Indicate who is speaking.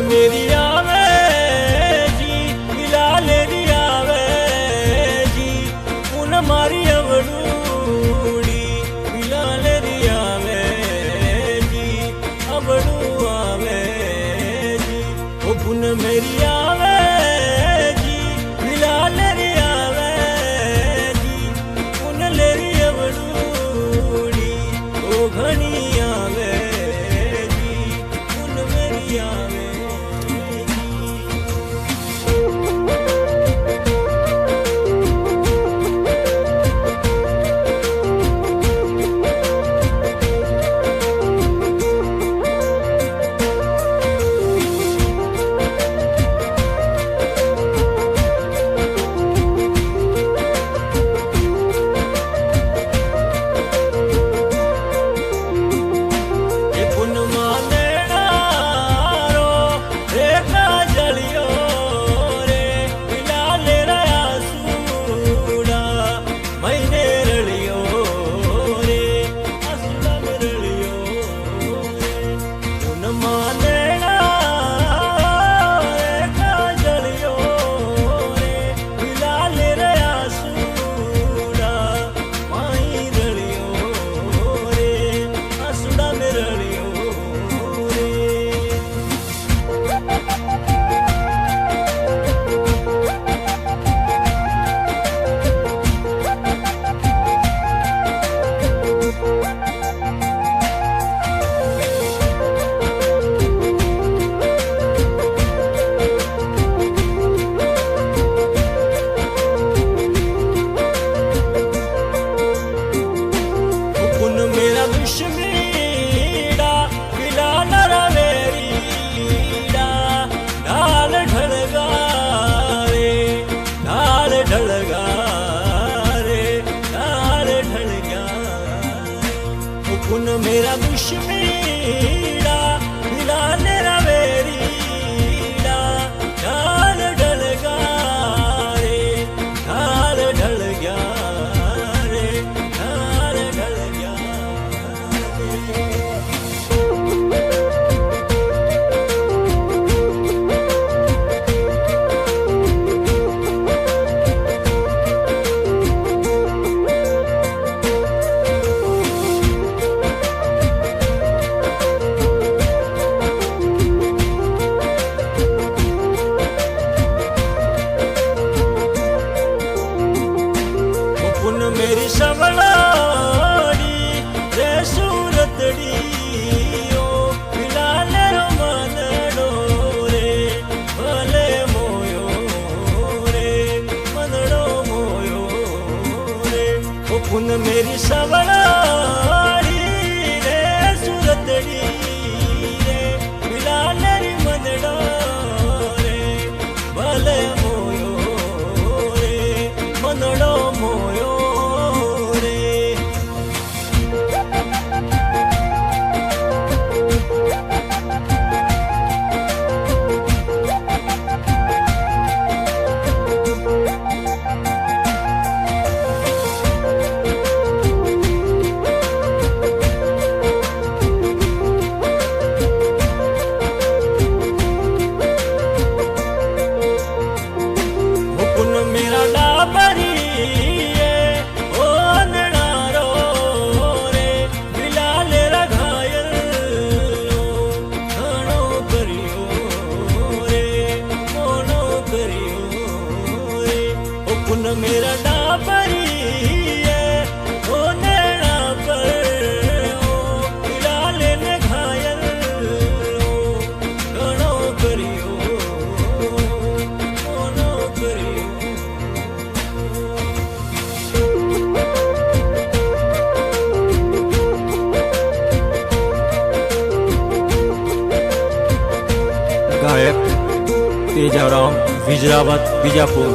Speaker 1: मेरी आवे जी मिलालेरी आवे जी उन मारी अबड़ूड़ी मिलालेरी आवे जी अबड़ू आवे जी ओ पुन मेरी आवे जी मिलालेरी आवे जी उन लेरी अबड़ूड़ी ओ घनी आवे जी उन मेरी आवे। मेरा दुश्मीड़ा मिलाने रवेरीड़ा ढाल ढल गया रे ढाल ढल गया रे ढाल ढल गया मेरी सवलाड़ी रे सूरतड़ी ओ मिलाले रो मनड़ो रे भले मोयो रे मनड़ो मोयो रे ओ पुन मेरी सवलाड़ी रे सूरतड़ी रे मिलाले री मनड़ो रे भले मोयो रे मनड़ो मोयो। मेरा डाबरी ओ नड़ारो रे मिलाले रघायल घणो करियो रे मोनो करियो रे ओ पुन मेरा डाबरी ओ नैना पर ओ मिलाले ने घायल घणो करियो मोनो करियो।
Speaker 2: गायक तेजाराम विजरावत बीजापुर।